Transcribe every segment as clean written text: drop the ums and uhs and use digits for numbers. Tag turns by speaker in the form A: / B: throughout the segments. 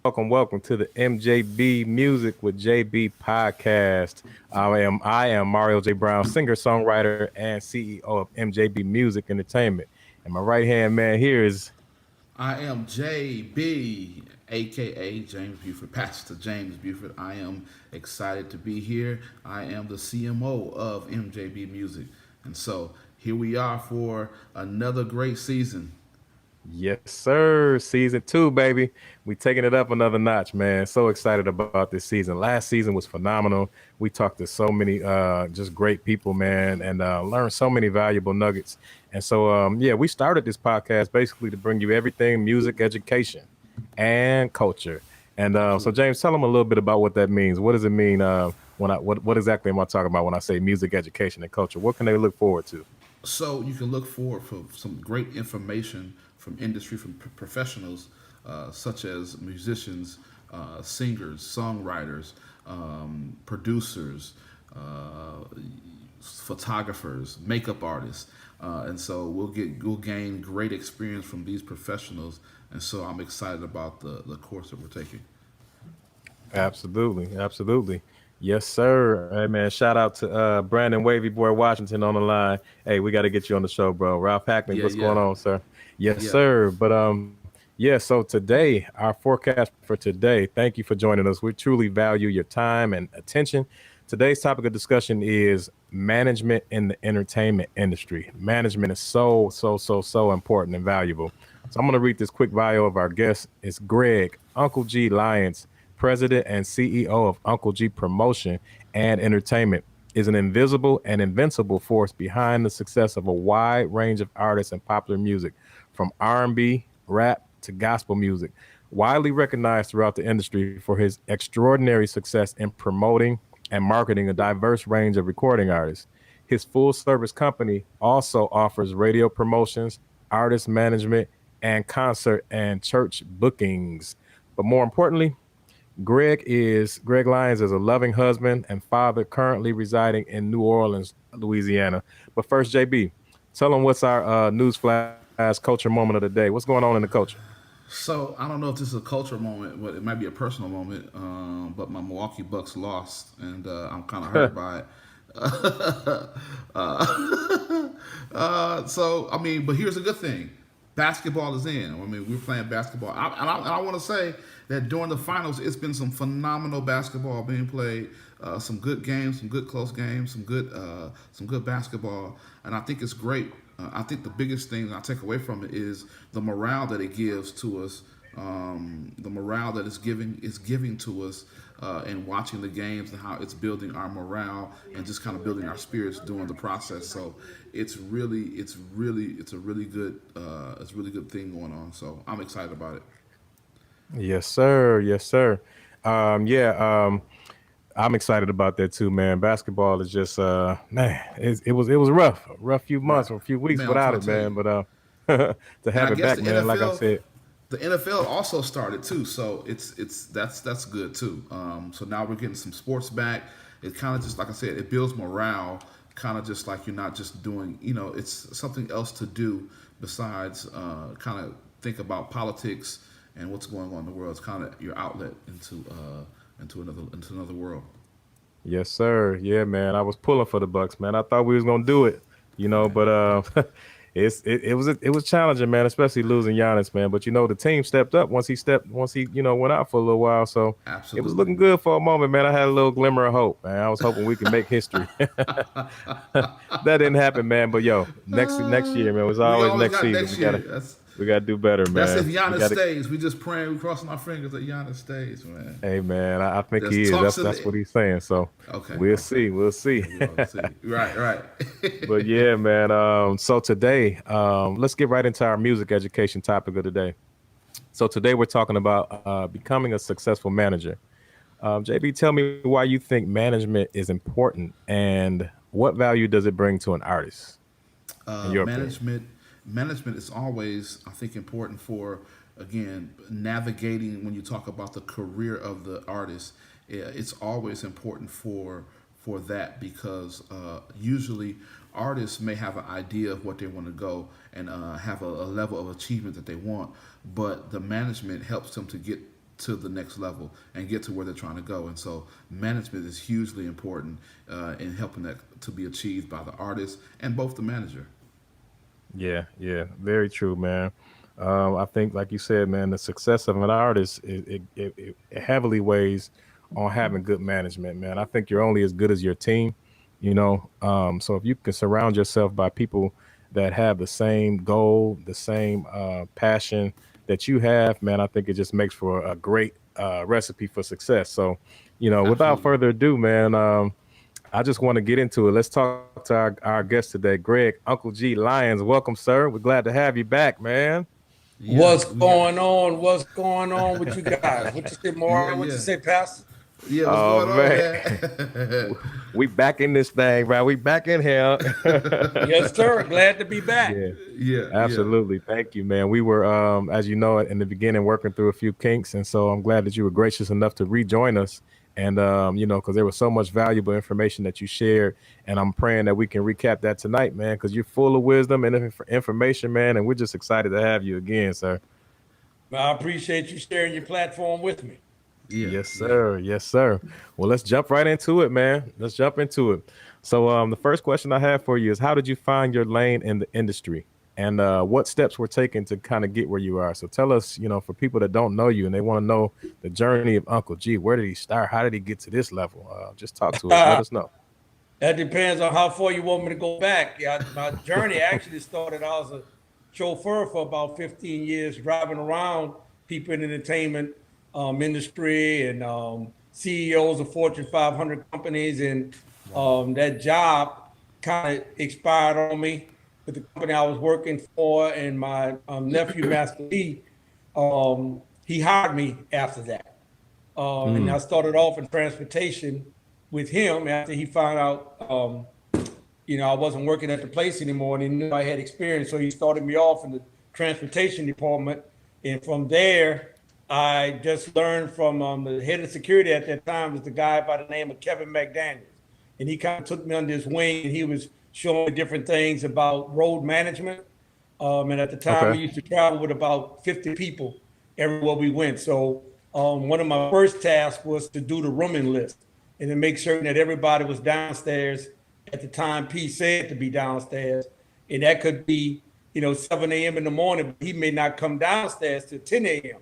A: welcome to the MJB Music with JB podcast. I am Mario J. Brown, singer, songwriter, and CEO of MJB Music Entertainment. And my right hand man here is
B: I am JB, aka James Buford, Pastor James Buford. I am excited to be here. I am the CMO of MJB Music. And so here we are for another great season.
A: yes, sir. Season 2, baby. We taking it up another notch, man. So excited about this season. Last season was phenomenal. We talked to so many just great people, man, and learned so many valuable nuggets. And so yeah, we started this podcast basically to bring you everything music education and culture. And so
B: Absolutely.
A: James, tell them a little bit about what that means. What does it mean when what exactly am I talking about when I say music education and culture? What can they look forward to?
B: So you can look forward for some great information from industry, from professionals such as musicians, singers, songwriters, producers, uh, photographers, makeup artists, and so we'll gain great experience from these professionals. And so I'm excited about the course that we're taking.
A: Absolutely, absolutely. Yes, sir. Hey man, shout out to Brandon Wavy Boy Washington on the line. Hey, we got to get you on the show, bro. Ralph Hackney,
B: Yeah,
A: what's going
B: yeah,
A: on, sir? Yes,
B: yeah.
A: sir. But yeah, so today, our forecast for today, thank you for joining us. We truly value your time and attention. Today's topic of discussion is management in the entertainment industry. Management is so important and valuable. So I'm going to read this quick bio of our guest. It's Greg Uncle G Lyons, president and CEO of Uncle G Promotion and Entertainment, is an invisible and invincible force behind the success of a wide range of artists and popular music, from R&B, rap to gospel music. Widely recognized throughout the industry for his extraordinary success in promoting and marketing a diverse range of recording artists. His full service company also offers radio promotions, artist management, and concert and church bookings. But more importantly, Greg Lyons is a loving husband and father currently residing in New Orleans, Louisiana. But first, JB, tell them what's our newsflash culture moment of the day. What's going on in the culture?
B: So I don't know if this is a cultural moment, but it might be a personal moment. But my Milwaukee Bucks lost, and I'm kind of hurt by it. So I mean, but here's a good thing: basketball is in. I mean, we're playing basketball, and I want to say that during the finals, it's been some phenomenal basketball being played. Some good games, some good close games, some good basketball, and I think it's great. I think the biggest thing I take away from it is the morale that it gives to us, the morale that it's giving to us, and watching the games and how it's building our morale and just kind of building our spirits during the process. So it's a really good thing going on. So I'm excited about it.
A: Yes, sir. Yes, sir. Yeah, I'm excited about that too, man. Basketball is just man, it was a rough few
B: Right,
A: months or a few weeks
B: man. I'm
A: without
B: trying
A: it,
B: to tell
A: man.
B: you.
A: But to
B: And
A: have
B: I
A: it
B: guess
A: back, man, like I said,
B: the NFL also started too, so that's good too. So now we're getting some sports back. It kind of just like I said, it builds morale. Kind of just like you're not just doing, it's something else to do besides kind of think about politics and what's going on in the world. It's kind of your outlet into another world.
A: yes, sir. Yeah, man. I was pulling for the Bucks, man. I thought we was gonna do it,
B: Right.
A: but it was challenging, man, especially losing Giannis, man. But the team stepped up once he went out for a little while, so it was
B: Absolutely.
A: looking good for a moment, man. I had a little glimmer of hope, man. I was hoping we could make history. That didn't happen, man. But yo, next year, man. It was
B: We
A: always
B: always
A: next
B: got
A: season.
B: next year.
A: We gotta do better,
B: That's if
A: man. We
B: Giannis
A: gotta.
B: stays. We just praying, we crossing our fingers that Giannis stays, man.
A: Hey, man. I think
B: There's
A: he is.
B: talks in
A: That's
B: the.
A: what he's saying. So
B: Okay,
A: we'll
B: okay.
A: see. We'll see.
B: Yeah, we all see. Right, right.
A: But yeah, man. So today, let's get right into our music education topic of the day. So today we're talking about becoming a successful manager. JB, tell me why you think management is important and what value does it bring to an artist, in
B: uh,
A: your opinion?
B: management management is always, I think, important for, again, navigating when you talk about the career of the artist. It's always important for that because usually artists may have an idea of what they want to go and have a level of achievement that they want, but the management helps them to get to the next level and get to where they're trying to go. And so management is hugely important in helping that to be achieved by the artist and both the manager.
A: Yeah, yeah, very true, man. I think, like you said, man, the success of an artist it heavily weighs on having good management, man. I think you're only as good as your team, you know. So if you can surround yourself by people that have the same goal, the same passion that you have, man, I think it just makes for a great recipe for success. So, without
B: Absolutely.
A: further ado, man, I just want to get into it. Let's talk to our guest today, Greg, Uncle G Lyons. Welcome, sir. We're glad to have you back, man.
B: Yeah,
C: What's
B: we got.
C: going on? What's going on with you guys? What you say,
B: Yeah,
C: Mario? What you
B: yeah,
C: say, Pastor?
B: yeah. What's
A: Oh
B: going on,
A: man,
B: man?
A: we back in this thing, bro. We back in here.
C: Yes, sir. Glad to be back.
A: Yeah,
B: Yeah, yeah.
A: absolutely. Thank you, man. We were, as you know, in the beginning, working through a few kinks, and so I'm glad that you were gracious enough to rejoin us. And because there was so much valuable information that you shared, and I'm praying that we can recap that tonight, man. Because you're full of wisdom and information, man, and we're just excited to have you again, sir.
C: I appreciate you sharing your platform with me.
B: Yeah,
A: Yes,
B: yeah.
A: sir. Yes, sir. Well, let's jump right into it, man. Let's jump into it. So, the first question I have for you is, how did you find your lane in the industry, and what steps were taken to kind of get where you are? So, tell us, for people that don't know you and they want to know the journey of Uncle G. Where did he start? How did he get to this level? Just talk to us. Let
C: That
A: us know.
C: depends on how far you want me to go back. Yeah, my journey actually started. I was a chauffeur for about 15 years, driving around people in the entertainment industry and CEOs of Fortune 500 companies. And
B: Wow.
C: that job kind of expired on me with the company I was working for. And my nephew, Master Lee, he hired me after that. And I
A: Mm,
C: started off in transportation with him after he found out, I wasn't working at the place anymore and he knew I had experience. So he started me off in the transportation department. And from there, I just learned from the head of security at that time was the guy by the name of Kevin McDaniels. And he kind of took me under his wing and he was showing me different things about road management. And at the time, we
A: okay.
C: used to travel with about 50 people everywhere we went. So one of my first tasks was to do the rooming list and to make certain that everybody was downstairs at the time P said to be downstairs. And that could be, 7 a.m. in the morning, but he may not come downstairs till 10 a.m.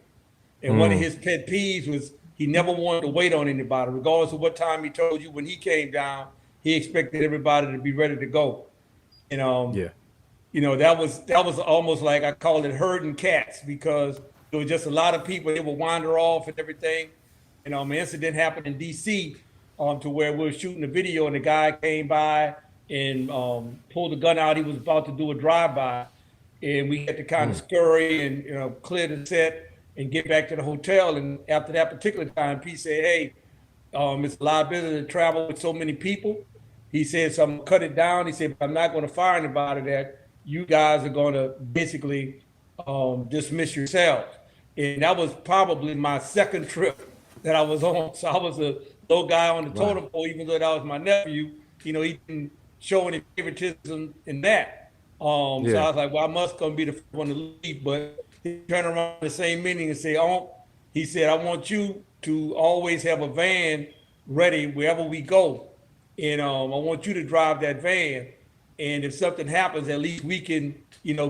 C: And one of
A: Mm,
C: his pet peeves was he never wanted to wait on anybody, regardless of what time he told you when he came down. He expected everybody to be ready to go. And
A: yeah.
C: that was almost like I called it herding cats because there was just a lot of people. They would wander off and everything. An incident happened in D.C. To where we were shooting a video and the guy came by and pulled the gun out. He was about to do a drive-by, and we had to kind of
A: Mm,
C: scurry and clear the set and get back to the hotel. And after that particular time, Pete said, "Hey, it's a liability to travel with so many people." He said, "So I'm gonna cut it down." He said, "But I'm not going to fire anybody. That you guys are going to basically dismiss yourselves." And that was probably my second trip that I was on. So I was a low guy on the
A: wow.
C: totem pole, even though that was my nephew. He didn't show any favoritism in that. So
A: Yeah.
C: I was like, well, I must gonna be the first one to leave. But he turned around in the same meeting and said, "Oh," he said, "I want you to always have a van ready wherever we go, and I want you to drive that van. And if something happens, at least we can,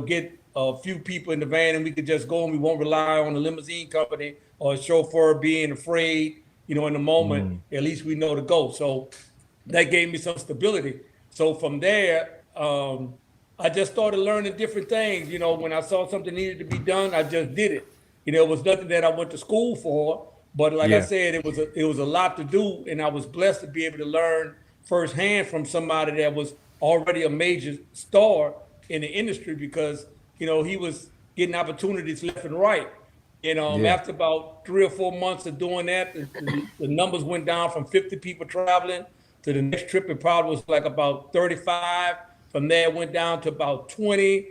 C: get a few people in the van and we could just go and we won't rely on the limousine company or a chauffeur being afraid, in the moment.
A: Mm,
C: At least we know to go." So that gave me some stability. So from there, I just started learning different things. When I saw something needed to be done, I just did it. It was nothing that I went to school for, but like I
A: yeah.
C: said, it was a lot to do, and I was blessed to be able to learn firsthand from somebody that was already a major star in the industry because he was getting opportunities left and right. And
A: Yeah.
C: after about 3 or 4 months of doing that, the numbers went down from 50 people traveling to the next trip. It probably was like about 35. From there, it went down to about 20.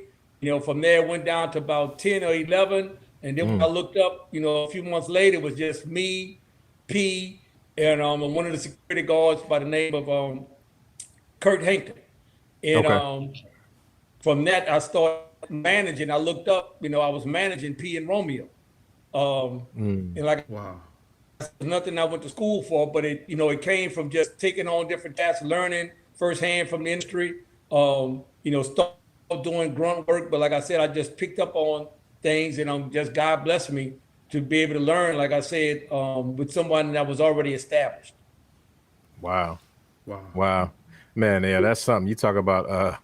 C: From there, it went down to about 10 or 11. And then when I
A: Mm,
C: looked up, a few months later, it was just me, P, and one of the security guards by the name of Kurt Hankton. And
A: okay.
C: from that, I started managing. I looked up, I was managing P and Romeo. And like
B: Wow.
C: nothing I went to school for, but it came from just taking on different tasks, learning firsthand from the industry. Start doing grunt work, but like I said, I just picked up on things, and God blessed me to be able to learn. Like I said, with someone that was already established.
A: Wow.
B: Wow.
A: Wow, man, yeah, that's something you talk about.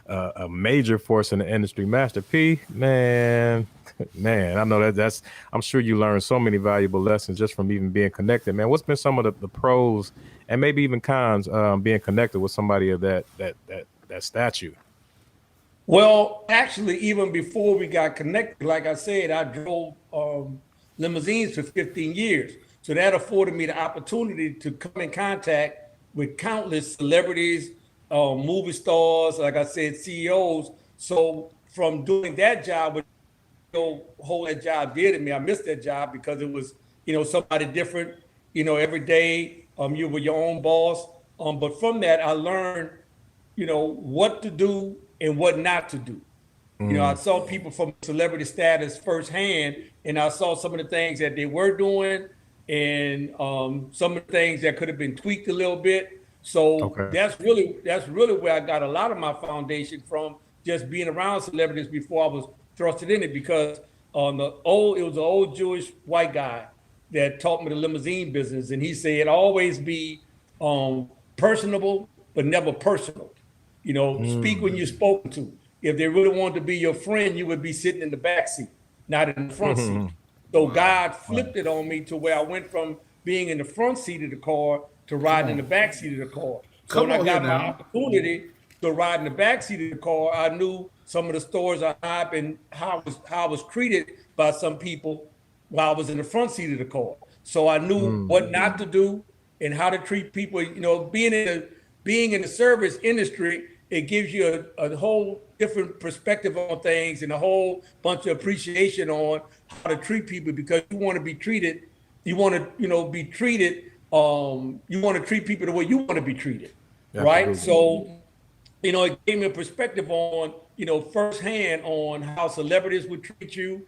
A: A major force in the industry, Master P, man, man. I know that's. I'm sure you learned so many valuable lessons just from even being connected, man. What's been some of the pros and maybe even cons being connected with somebody of that stature?
C: Well, actually, even before we got connected, like I said, I drove limousines for 15 years. So that afforded me the opportunity to come in contact with countless celebrities, movie stars, like I said, CEOs. So from doing that job, which whole that job did to me, I missed that job because it was, somebody different, every day. You were your own boss. But from that, I learned, what to do and what not to do. I saw people from celebrity status firsthand, and I saw some of the things that they were doing, and some of the things that could have been tweaked a little bit. So
A: Okay.
C: that's really where I got a lot of my foundation from, just being around celebrities before I was thrusted in it. Because it was an old Jewish white guy that taught me the limousine business, and he said always be personable but never personal. Speak when you're spoken to. If they really wanted to be your friend, you would be sitting in the back seat, not in the front seat. So God flipped it on me to where I went from being in the front seat of the car to riding in the back seat of the car. So
B: Come
C: when I
B: on
C: got
B: here
C: my
B: now.
C: opportunity to ride in the back seat of the car, I knew some of the stories I had and how I was treated by some people while I was in the front seat of the car. So I knew what not to do and how to treat people. Being in the service industry, it gives you a whole different perspective on things and a whole bunch of appreciation on how to treat people, because you want to be treated. You want to, be treated. You want to treat people the way you want to be treated, right?
A: Absolutely.
C: So, it gave me a perspective on, firsthand on how celebrities would treat you.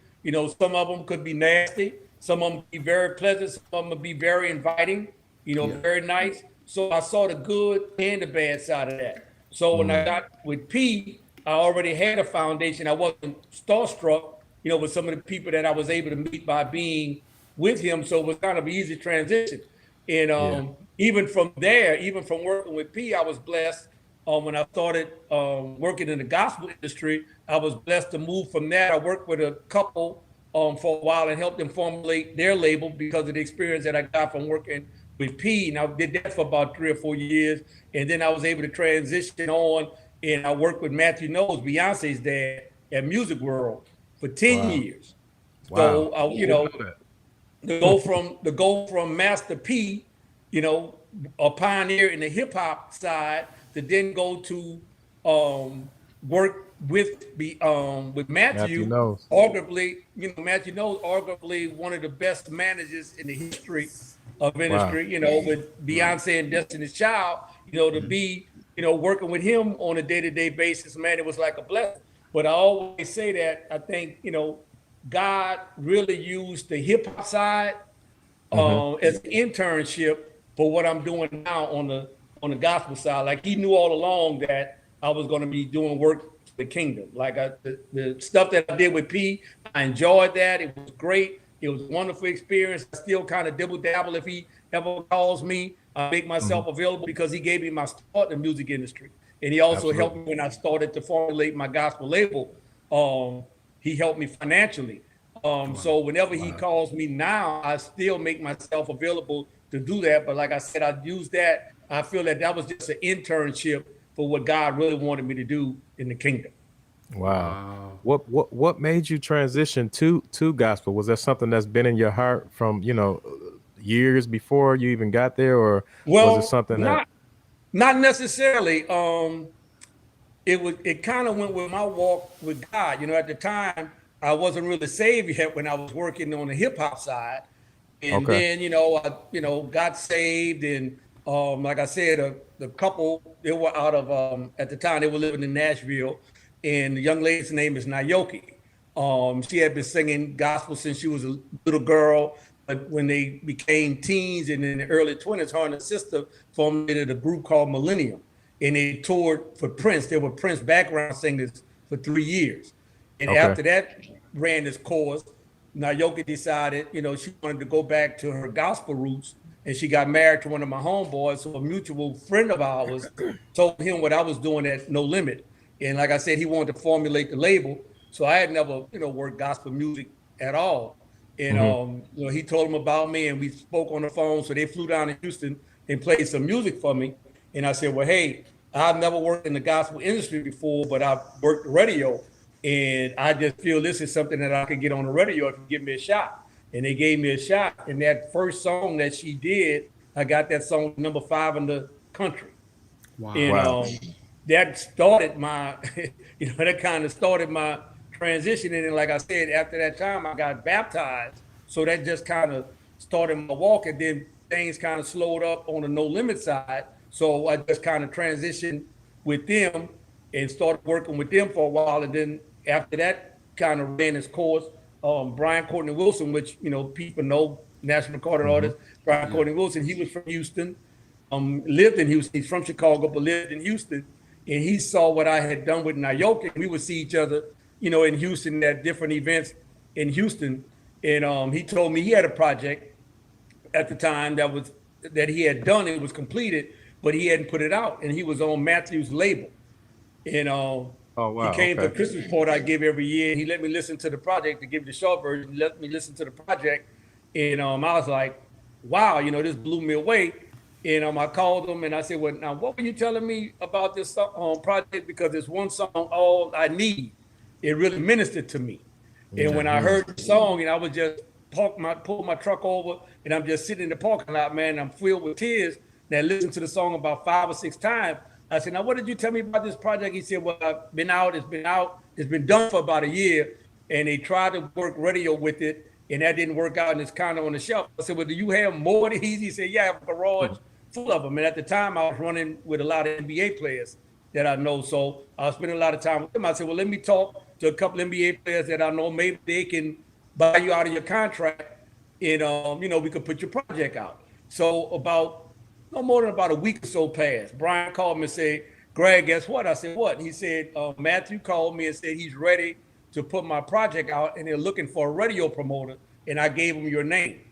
C: Some of them could be nasty, some of them be very pleasant, some of them would be very inviting,
B: Yeah.
C: very nice. So I saw the good and the bad side of that. So when I got with P, I already had a foundation. I wasn't starstruck, with some of the people that I was able to meet by being with him. So it was kind of an easy transition. And
A: Yeah.
C: even from there, even from working with P, I was blessed. When I started working in the gospel industry, I was blessed to move from that. I worked with a couple for a while and helped them formulate their label because of the experience that I got from working with P. And I did that for about 3 or 4 years. And then I was able to transition on, and I worked with Matthew Knowles, Beyonce's dad, at Music World for 10
A: Wow.
C: years.
A: Wow.
C: So, to go from Master P, a pioneer in the hip hop side, to then go to work with
A: Matthew
C: Matthew,
A: knows.
C: arguably, Matthew knows arguably one of the best managers in the history of
A: Wow.
C: industry, with Beyonce and Destiny's Child, to be, working with him on a day-to-day basis, man, it was like a blessing. But I always say that I think, God really used the hip hop side as an internship for what I'm doing now on the gospel side. Like, he knew all along that I was going to be doing work for the kingdom. Like, the stuff that I did with P, I enjoyed that. It was great. It was a wonderful experience. I still kind of dibble dabble. If he ever calls me, I make myself available, because he gave me my start in the music industry. And he also helped me when I started to formulate my gospel label. He helped me financially. So whenever he calls me now, I still make myself available to do that. But like I said, I use that. I feel that was just an internship for what God really wanted me to do in the kingdom.
A: Wow. What made you transition to gospel? Was that something that's been in your heart from, years before you even got there, or was it
C: Well,
A: something that
C: not necessarily. It kind of went with my walk with God. At the time, I wasn't really saved yet when I was working on the hip hop side. And
A: Okay.
C: then, I got saved. And like I said, the couple, they were out of, at the time, they were living in Nashville. And the young lady's name is Naoki. She had been singing gospel since she was a little girl. But when they became teens and in the early 20s, her and her sister formulated a group called Millennium. And they toured for Prince. They were Prince background singers for 3 years. And after that ran its course, Naoki decided, she wanted to go back to her gospel roots. And she got married to one of my homeboys. So a mutual friend of ours told him what I was doing at No Limit. And like I said, he wanted to formulate the label. So I had never, worked gospel music at all. And he told him about me, and we spoke on the phone. So they flew down to Houston and played some music for me. And I said, well, hey, I've never worked in the gospel industry before, but I've worked radio. And I just feel this is something that I could get on the radio if you give me a shot. And they gave me a shot. And that first song that she did, I got that song number 5 in the country.
B: Wow.
C: And that started my, that kind of started my transition. And then, like I said, after that time, I got baptized. So that just kind of started my walk. And then things kind of slowed up on the No Limit side. So I just kind of transitioned with them and started working with them for a while. And then after that kind of ran its course, Brian Courtney Wilson, which, people know, national recording artist, Brian Courtney Wilson, he was from Houston, lived in Houston. He's from Chicago, but lived in Houston. And he saw what I had done with Naoki. We would see each other, in Houston at different events in Houston. And he told me he had a project at the time that he had done. It was completed, but he hadn't put it out. And he was on Matthew's label. And
A: oh, wow.
C: He came to a Christmas party I give every year. And he let me listen to the project. To give you the short version, he let me listen to the project. And I was like, wow, this blew me away. And I called him and I said, well, now, what were you telling me about this project? Because it's one song, All I Need. It really ministered to me. And when I heard the song, and I was just pull my truck over, and I'm just sitting in the parking lot, man, I'm filled with tears. And I listened to the song about 5 or 6 times. I said, now, what did you tell me about this project? He said, well, it's been done for about a year. And they tried to work radio with it, and that didn't work out, and it's kind of on the shelf. I said, well, do you have more of these? He said, yeah, I have a garage full of them. And at the time, I was running with a lot of NBA players that I know. So I was spending a lot of time with them. I said, well, let me talk to a couple NBA players that I know. Maybe they can buy you out of your contract, and, we could put your project out. So no more than about a week or so passed. Brian called me and said, Greg, guess what? I said, what? He said, Matthew called me and said he's ready to put my project out, and they're looking for a radio promoter, and I gave him your name.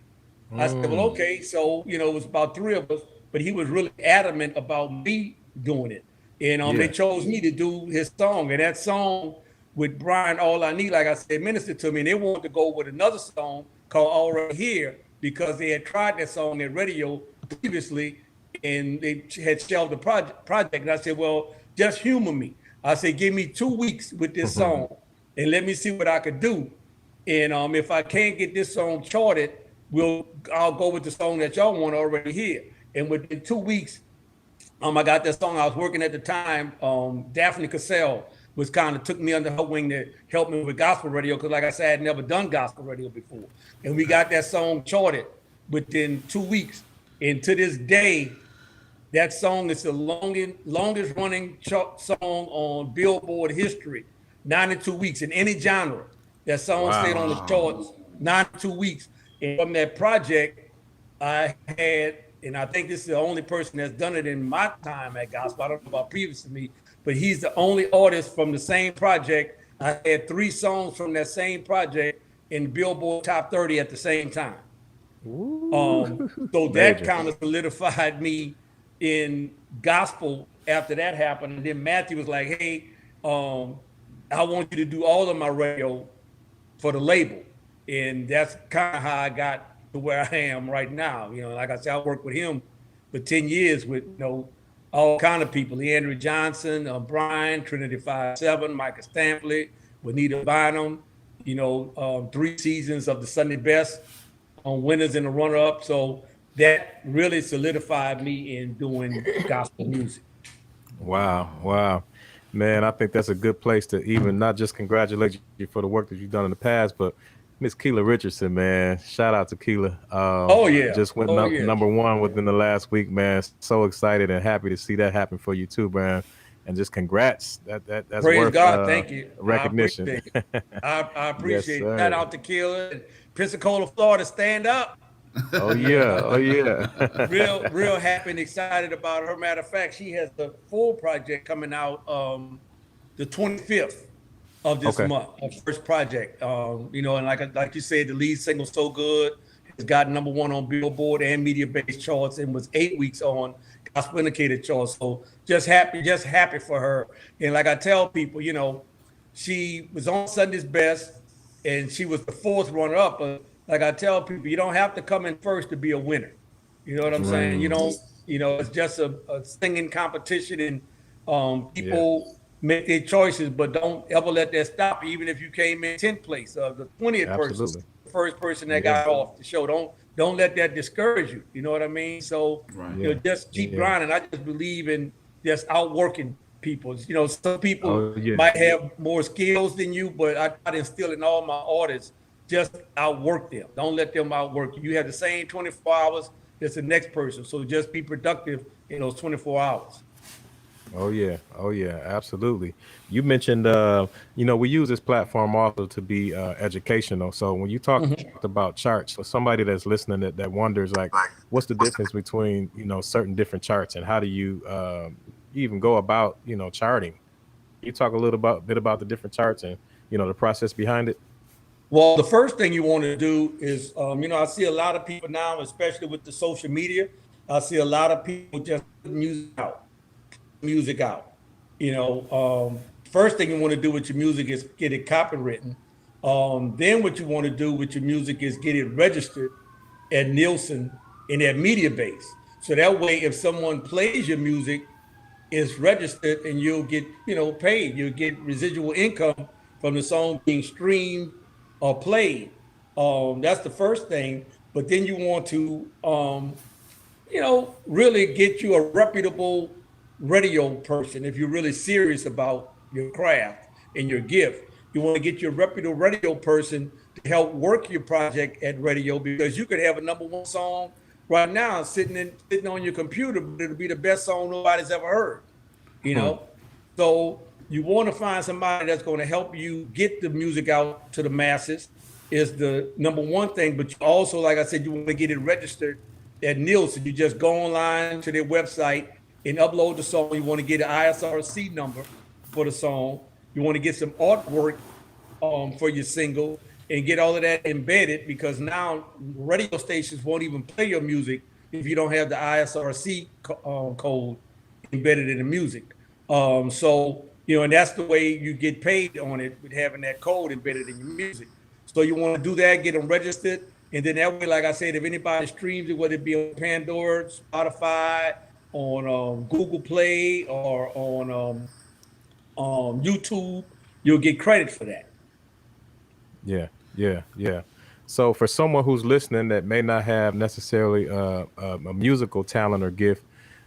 C: I said, well, okay. So, it was about 3 of us, but he was really adamant about me doing it. And they chose me to do his song. And that song with Brian, All I Need, like I said, ministered to me. And they wanted to go with another song called Already Here, because they had tried that song at radio previously, and they had shelved the project. And I said, well, just humor me. I said, give me 2 weeks with this song and let me see what I could do. And if I can't get this song charted, I'll go with the song that y'all want already here. And within 2 weeks, I got that song. I was working at the time. Daphne Cassell was kind of took me under her wing to help me with gospel radio, because like I said, I had never done gospel radio before. And we got that song charted within 2 weeks. And to this day, that song is the longest running song on Billboard history, 92 weeks in any genre. That song stayed on the charts 92 weeks. And from that project, I had, and I think this is the only person that's done it in my time at gospel. I don't know about previous to me, but he's the only artist from the same project. I had 3 songs from that same project in Billboard Top 30 at the same time. So that kind of solidified me in gospel after that happened. And then Matthew was like, hey, I want you to do all of my radio for the label. And that's kind of how I got to where I am right now. Like I said, I worked with him for 10 years with, all kind of people. Leandra Johnson, Brian, Trinity 5-7, Micah Stampley, Juanita Bynum, 3 seasons of the Sunday Best on winners and the runner-up. So that really solidified me in doing gospel music.
A: Wow. Man, I think that's a good place to even not just congratulate you for the work that you've done in the past, but Miss Keela Richardson, man. Shout out to Keela. Just went number 1 within the last week, man. So excited and happy to see that happen for you too, man. and just congrats. That's
C: Praise
A: worth
C: God. Thank you.
A: recognition.
C: I appreciate it. I
A: Yes,
C: appreciate it.
A: sir.
C: Shout out to Killer and Pensacola, Florida. Stand up.
A: Oh
C: You know,
A: yeah, oh yeah.
C: real happy and excited about her. Matter of fact, she has the full project coming out the 25th of this
A: Okay.
C: month, her first project. And like you said, the lead single "So Good" has got #1 on Billboard and media based charts and was 8 weeks on gospel indicated charts. So just happy for her. And like I tell people, she was on Sunday's Best and she was the fourth runner up. But like I tell people, you don't have to come in first to be a winner. You know what I'm saying? You don't, it's just a singing competition and people make their choices, but don't ever let that stop you, even if you came in 10th place or the 20th person,
A: Absolutely.
C: the first person that got off the show. Don't let that discourage you. You know what I mean? So
B: Right.
C: just keep grinding. I just believe in just outworking people. Some people
A: Oh yeah.
C: might have more skills than you, but I try to instill in all my artists, just outwork them. Don't let them outwork you. You have the same 24 hours as the next person. So just be productive in those 24 hours.
A: Oh yeah. Oh yeah. Absolutely. You mentioned, we use this platform also to be educational. So when you talked about charts, for somebody that's listening that wonders, like, what's the difference between certain different charts, and how do you even go about charting? You talk a little bit about the different charts and the process behind it.
C: Well, the first thing you want to do is, I see a lot of people now, especially with the social media, I see a lot of people just put music out. First thing you want to do with your music is get it copywritten. Then what you want to do with your music is get it registered at Nielsen in that media base. So that way, if someone plays your music, it's registered and you'll get, paid. You'll get residual income from the song being streamed or played. That's the first thing. But then you want to, really get you a reputable radio person. If you're really serious about your craft and your gift, you want to get your reputable radio person to help work your project at radio, because you could have a #1 song right now sitting on your computer, but it'll be the best song nobody's ever heard. So you want to find somebody that's going to help you get the music out to the masses is the #1 thing. But you also, like I said, you want to get it registered at Nielsen. You just go online to their website and upload the song. You want to get an ISRC number for the song. You want to get some artwork for your single and get all of that embedded, because now radio stations won't even play your music if you don't have the ISRC code embedded in the music. And that's the way you get paid on it, with having that code embedded in your music. So you want to do that, get them registered. And then that way, like I said, if anybody streams it, whether it be on Pandora, Spotify, on Google Play, or on YouTube, you'll get credit for that.
A: Yeah. So for someone who's listening that may not have necessarily a musical talent or gift,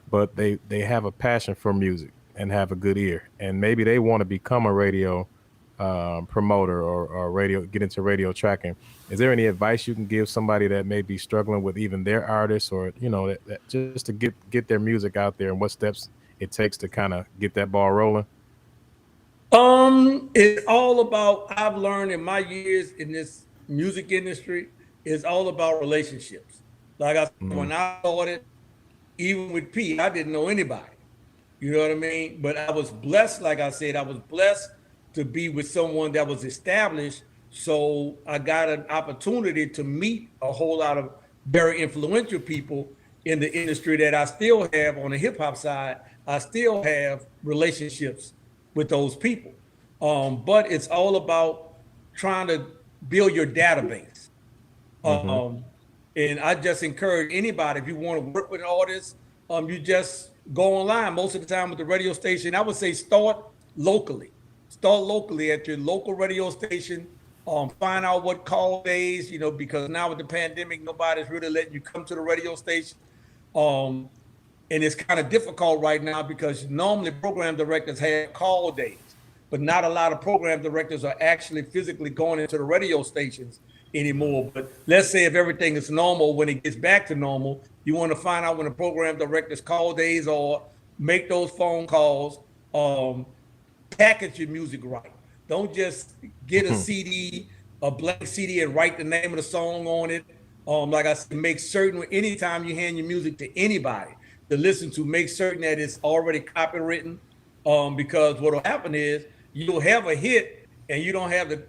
A: but they have a passion for music and have a good ear, and maybe they want to become a radio promoter or get into radio tracking, is there any advice you can give somebody that may be struggling with even their artists, or that just to get their music out there, and what steps it takes to kind of get that ball rolling?
C: It's all about, I've learned in my years in this music industry, it's all about relationships. Like I said, when I started, even with P, I didn't know anybody. You know what I mean? But I was blessed, like I said, I was blessed to be with someone that was established. So I got an opportunity to meet a whole lot of very influential people in the industry that I still have on the hip hop side. I still have relationships with those people. But it's all about trying to build your database. And I just encourage anybody, if you want to work with an artist, you just go online. Most of the time with the radio station, I would say start locally. Start locally at your local radio station. Find out what call days, because now with the pandemic, nobody's really letting you come to the radio station. And it's kind of difficult right now because normally program directors have call days, but not a lot of program directors are actually physically going into the radio stations anymore. But let's say if everything is normal, when it gets back to normal, you want to find out when the program director's call days are, make those phone calls, package your music right. Don't just get a CD, a blank CD, and write the name of the song on it. Like I said, make certain anytime you hand your music to anybody to listen to, make certain that it's already copywritten. Because what'll happen is you'll have a hit and you don't have have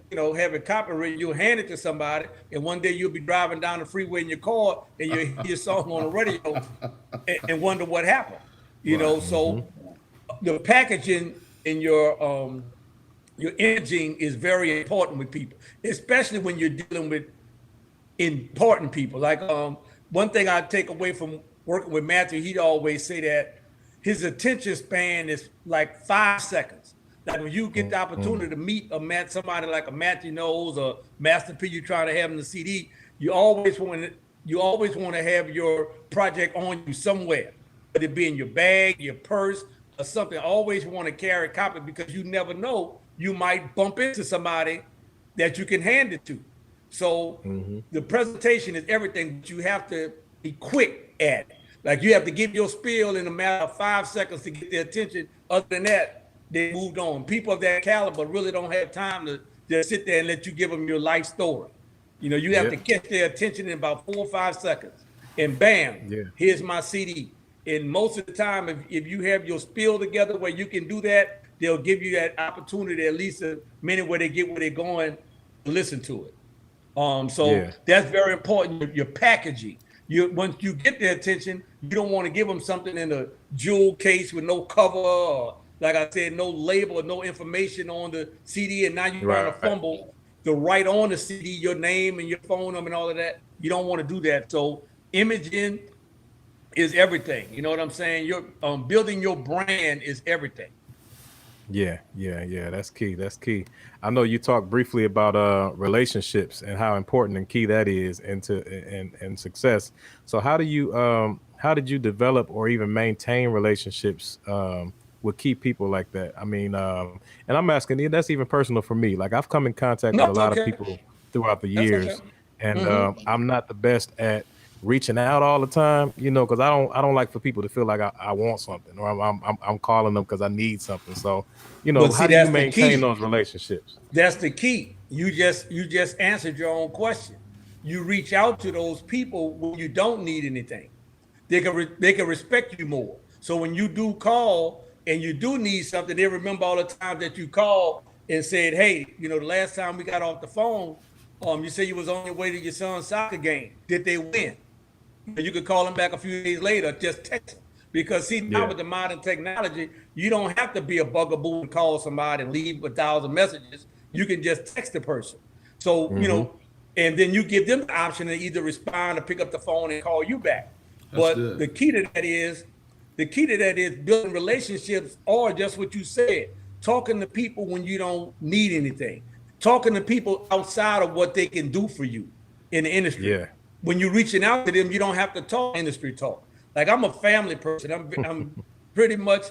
C: it copywritten. You'll hand it to somebody, and one day you'll be driving down the freeway in your car and you hear your song on the radio and wonder what happened. So the packaging in your imaging is very important with people, especially when you're dealing with important people. Like one thing I take away from working with Matthew, he'd always say that his attention span is like 5 seconds. Like when you get the opportunity to meet somebody like a Matthew Knowles or Master P, you're trying to have in the CD, you always want to have your project on you somewhere, whether it be in your bag, your purse, or something. Always want to carry a copy because you never know, you might bump into somebody that you can hand it to. So the presentation is everything, but you have to be quick at it. Like you have to give your spiel in a matter of 5 seconds to get their attention. Other than that, they moved on. People of that caliber really don't have time to just sit there and let you give them your life story. You have to catch their attention in about 4 or 5 seconds, and bam, here's my CD. And most of the time, if you have your spiel together where you can do that, they'll give you that opportunity at least a minute where they get where they're going to listen to it. That's very important. Your packaging. Once you get their attention, you don't want to give them something in a jewel case with no cover, or like I said, no label, no information on the CD, and now you're trying to fumble to write on the CD your name and your phone number and all of that. You don't want to do that. So imaging is everything. You know what I'm saying? You're building your brand is everything.
A: Yeah. That's key. I know you talked briefly about relationships and how important and key that is and success. So how did you develop or even maintain relationships with key people like that? I mean, and I'm asking, that's even personal for me. Like I've come in contact with a lot of people throughout the years, and I'm not the best at reaching out all the time, because I don't like for people to feel like I want something or I'm calling them because I need something. So, how do you maintain those relationships?
C: That's the key. You just answered your own question. You reach out to those people when you don't need anything. They can respect you more. So when you do call and you do need something, they remember all the times that you called and said, hey, the last time we got off the phone, you said you was on your way to your son's soccer game. Did they win? You could call them back a few days later, just text them. Because now with the modern technology, you don't have to be a bugaboo and call somebody and leave 1,000 messages. You can just text the person. So, and then you give them the option to either respond or pick up the phone and call you back. But the key to that is building relationships, or just what you said, talking to people when you don't need anything, talking to people outside of what they can do for you in the industry. Yeah. When you're reaching out to them, you don't have to talk industry talk. Like I'm a family person. I'm pretty much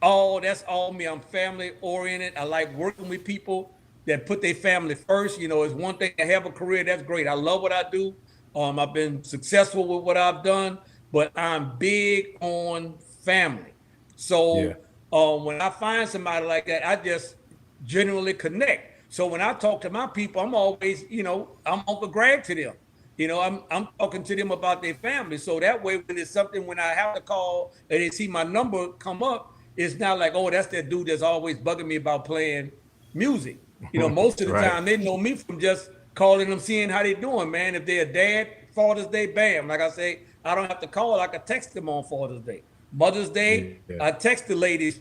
C: that's all me. I'm family oriented. I like working with people that put their family first. It's one thing to have a career. That's great. I love what I do. I've been successful with what I've done, but I'm big on family. So when I find somebody like that, I just generally connect. So when I talk to my people, I'm always, I'm Uncle Greg to them. I'm talking to them about their family. So that way, when I have to call and they see my number come up, it's not like, oh, that's that dude that's always bugging me about playing music. Most of the time they know me from just calling them, seeing how they doing, man. If they're a dad, Father's Day, bam. Like I say, I don't have to call. I can text them on Father's Day. Mother's Day, I text the ladies,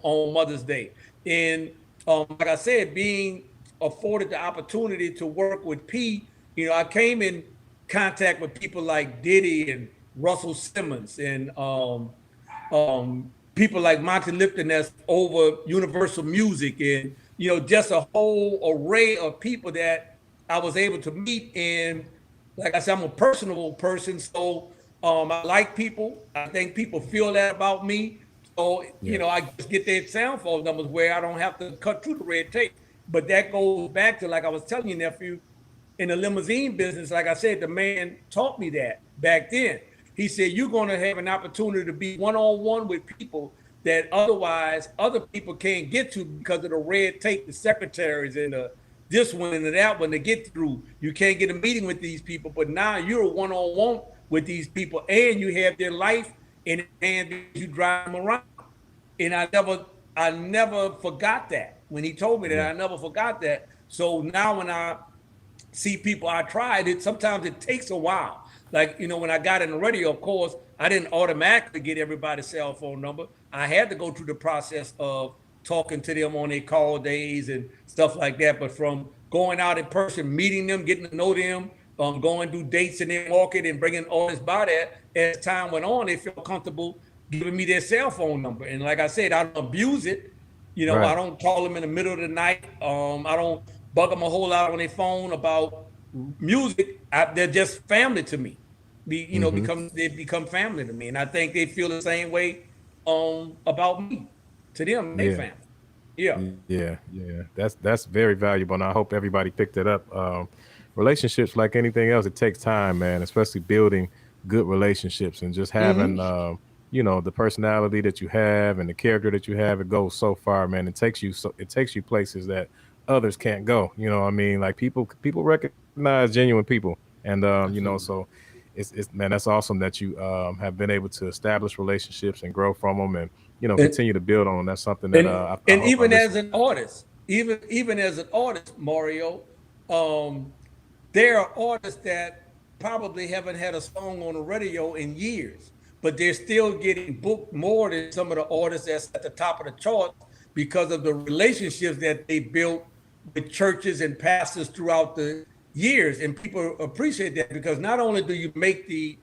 C: on Mother's Day. And like I said, being afforded the opportunity to work with P, I came in contact with people like Diddy and Russell Simmons and people like Monty Lipton that's over Universal Music, and just a whole array of people that I was able to meet. And like I said, I'm a personable person, so I like people. I think people feel that about me. So I just get their sound phone numbers where I don't have to cut through the red tape. But that goes back to, like I was telling you, nephew, in the limousine business, like I said, the man taught me that back then. He said, you're going to have an opportunity to be one-on-one with people that otherwise other people can't get to because of the red tape, the secretaries and the this one and that one to get through. You can't get a meeting with these people, but now you're one-on-one with these people and you have their life in hand and you drive them around. And I never forgot that. When he told me that, I never forgot that. So now when I see people I tried it, sometimes it takes a while. Like, when I got in the radio, of course, I didn't automatically get everybody's cell phone number. I had to go through the process of talking to them on their call days and stuff like that. But from going out in person, meeting them, getting to know them, going through dates and then walking and bringing all this by that, as time went on, they felt comfortable giving me their cell phone number. And like I said, I don't abuse it. Right. I don't call them in the middle of the night. I don't bug them a whole lot on their phone about music. They're just family to me. They become family to me. And I think they feel the same way about me, to them, their family.
A: Yeah. That's very valuable. And I hope everybody picked it up. Relationships, like anything else, it takes time, man, especially building good relationships and just having, the personality that you have and the character that you have. It goes so far, man. It takes you places that others can't go. Like people recognize genuine people. And, so it's man, that's awesome that you have been able to establish relationships and grow from them and, continue to build on them. That's something that
C: even as an artist, even as an artist, Mario, there are artists that probably haven't had a song on the radio in years, but they're still getting booked more than some of the artists that's at the top of the charts because of the relationships that they built with churches and pastors throughout the years. And people appreciate that because not only do you make the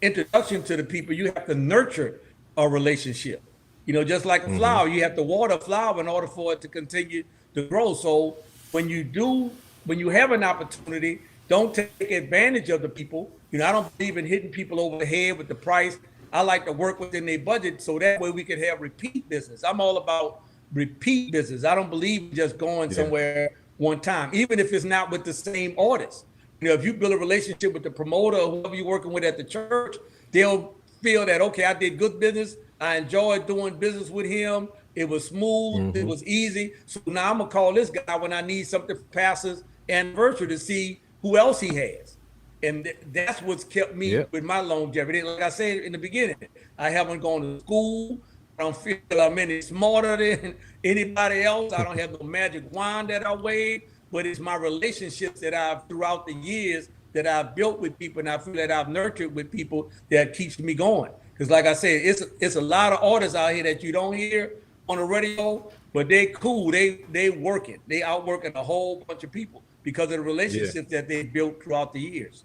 C: introduction to the people, you have to nurture a relationship. Just like a flower, you have to water a flower in order for it to continue to grow. So when you have an opportunity, don't take advantage of the people. I don't believe in hitting people over the head with the price. I like to work within their budget so that way we can have repeat business. I'm all about repeat business. I don't believe in just going somewhere one time, even if it's not with the same artist. If you build a relationship with the promoter or whoever you're working with at the church, they'll feel that, okay, I did good business. I enjoyed doing business with him. It was smooth. It was easy. So now I'm going to call this guy when I need something for pastor's anniversary to see who else he has. And that's what's kept me with my longevity. Like I said in the beginning, I haven't gone to school. I don't feel I'm any smarter than anybody else. I don't have no magic wand that I wave, but it's my relationships that I've throughout the years that I've built with people and I feel that I've nurtured with people that keeps me going. Because like I said, it's a lot of artists out here that you don't hear on the radio, but they cool. They working. They outworking a whole bunch of people because of the relationships that they built throughout the years.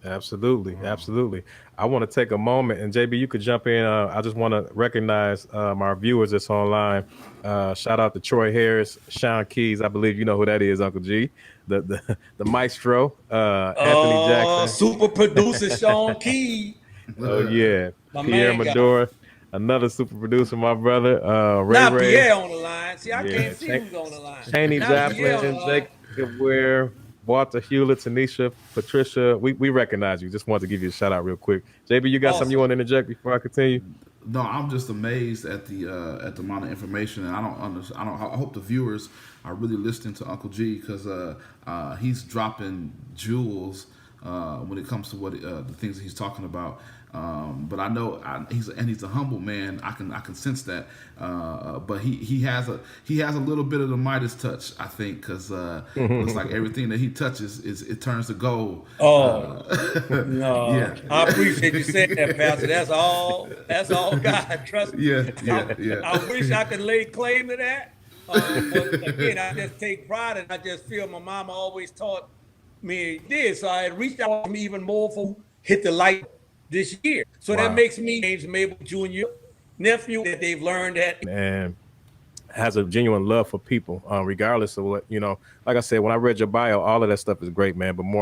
A: Absolutely. I want to take a moment, and JB, you could jump in. I just want to recognize my viewers that's online. Shout out to Troy Harris, Sean Keys. I believe you know who that is, Uncle G. The maestro, Anthony Jackson,
C: super producer Sean Keys.
A: Oh yeah, Pierre Medora, another super producer, my brother. Ray
C: not
A: Ray.
C: Pierre on the line. See, I can't see who's on the line.
A: Cheney Joplin, Jacob Ware, Walter Hewlett, Tanisha, Patricia. We recognize you. Just wanted to give you a shout out real quick. JB, you got something you want to interject before I continue?
B: No, I'm just amazed at the amount of information, and I hope the viewers are really listening to Uncle G because he's dropping jewels when it comes to what the things that he's talking about. But I know he's a humble man. I can sense that. But he has a little bit of the Midas touch, I think, because it looks like everything that he touches it turns to gold.
C: No, I appreciate you saying that, Pastor. That's all God. Trust me. I wish I could lay claim to that. But again, I just take pride, and I just feel my mama always taught me this. So I had reached out to me even more for Hit the Light this year. So that makes me James Mabel Jr. nephew that they've learned that.
A: And has a genuine love for people, regardless of what, like I said, when I read your bio, all of that stuff is great, man. But more